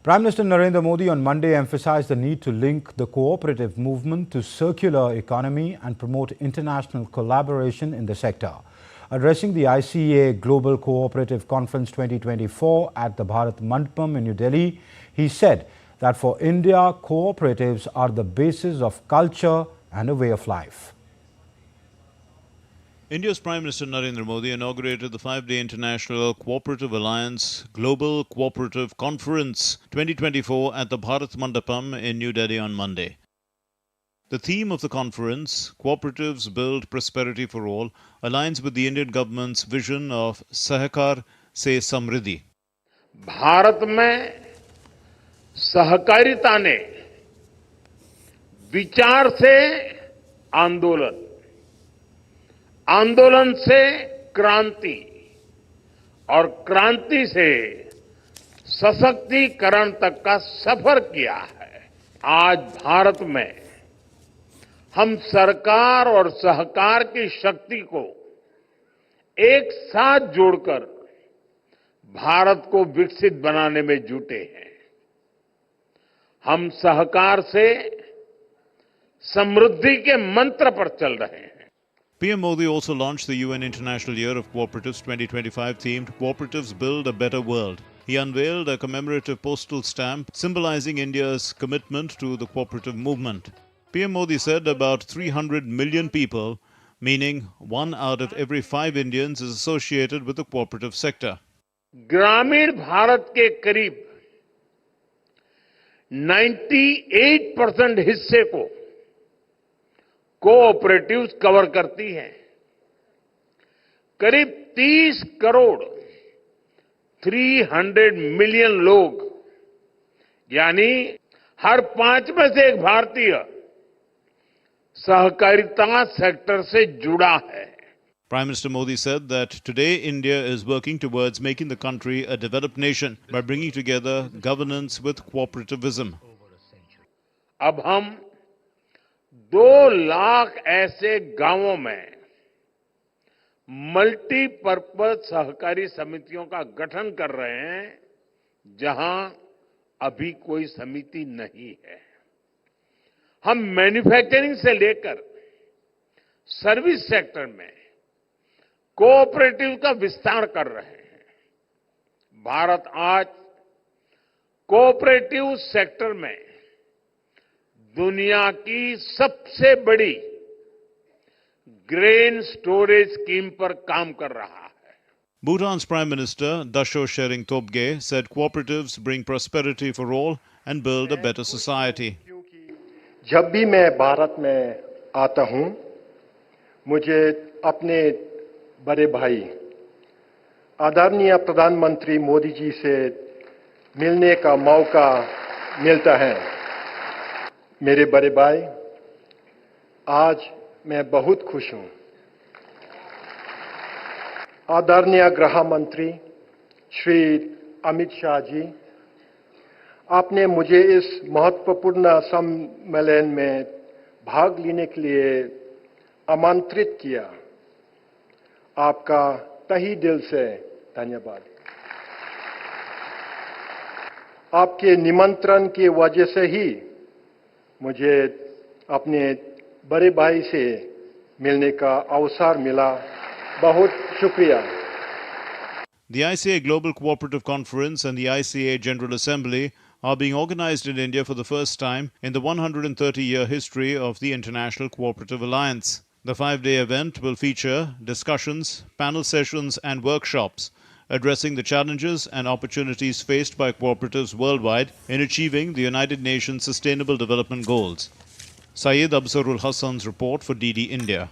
Prime Minister Narendra Modi on Monday emphasized the need to link the cooperative movement to circular economy and promote international collaboration in the sector. Addressing the ICA Global Cooperative Conference 2024 at the Bharat Mandapam in New Delhi, he said that for India, cooperatives are the basis of culture and a way of life. India's Prime Minister Narendra Modi inaugurated the 5-day International Cooperative Alliance Global Cooperative Conference 2024 at the Bharat Mandapam in New Delhi on Monday. The theme of the conference, Cooperatives Build Prosperity for All, aligns with the Indian government's vision of Sahakar se Samriddhi. Bharat में सहकारिता ने विचार से आंदोलन, आंदोलन से क्रांति और क्रांति से सशक्तिकरण तक का सफर किया है। आज भारत में हम सरकार और सहकार की शक्ति को एक साथ जोड़कर भारत को विकसित बनाने में जुटे हैं। हम सहकार से समृद्धि के मंत्र पर चल रहे हैं। PM Modi also launched the UN International Year of Cooperatives 2025 themed Cooperatives Build a Better World. He unveiled a commemorative postal stamp symbolizing India's commitment to the cooperative movement. PM Modi said about 300 million people, meaning 1 out of every 5 Indians, is associated with the cooperative sector. ग्रामीण भारत के करीब 98% हिस्से को cooperatives cover करती हैं। करीब 30 crore 300 million लोग यानी हर 5 में से एक भारतीय सहकारिता सेक्टर से जुड़ा है। Prime Minister Modi said that today India is working towards making the country a developed nation by bringing together governance with cooperativism. अब हम 2 लाख ऐसे गांवों में मल्टीपर्पज सहकारी समितियों का गठन कर रहे हैं जहां अभी कोई समिति नहीं है। हम मैन्युफैक्चरिंग से लेकर सर्विस सेक्टर में कोऑपरेटिव का विस्तार कर रहे हैं। भारत आज कोऑपरेटिव सेक्टर में दुनिया की सबसे बड़ी ग्रेन स्टोरेज स्कीम पर काम कर रहा है। Bhutan's Prime Minister Dasho Shering Tobge said cooperatives bring prosperity for all and build a better society. जब भी मैं भारत में आता हूं, मुझे अपने बड़े भाई आदरणीय प्रधानमंत्री मोदी जी से मिलने का मौका मिलता है। मेरे बड़े भाई, आज मैं बहुत खुश हूं। आदरणीय गृह मंत्री श्री अमित शाह जी, आपने मुझे इस महत्वपूर्ण सम्मेलन में भाग लेने के लिए आमंत्रित किया। आपका तहे दिल से धन्यवाद। आपके निमंत्रण की वजह से ही मुझे अपने बड़े भाई से मिलने का अवसर मिला। बहुत शुक्रिया। The ICA Global Cooperative Conference and the ICA General Assembly are being organized in India for the first time in the 130-year history of the International Cooperative Alliance. The 5-day event will feature discussions, panel sessions and workshops addressing the challenges and opportunities faced by cooperatives worldwide in achieving the United Nations Sustainable Development Goals. Syed Absarul Hassan's report for DD India.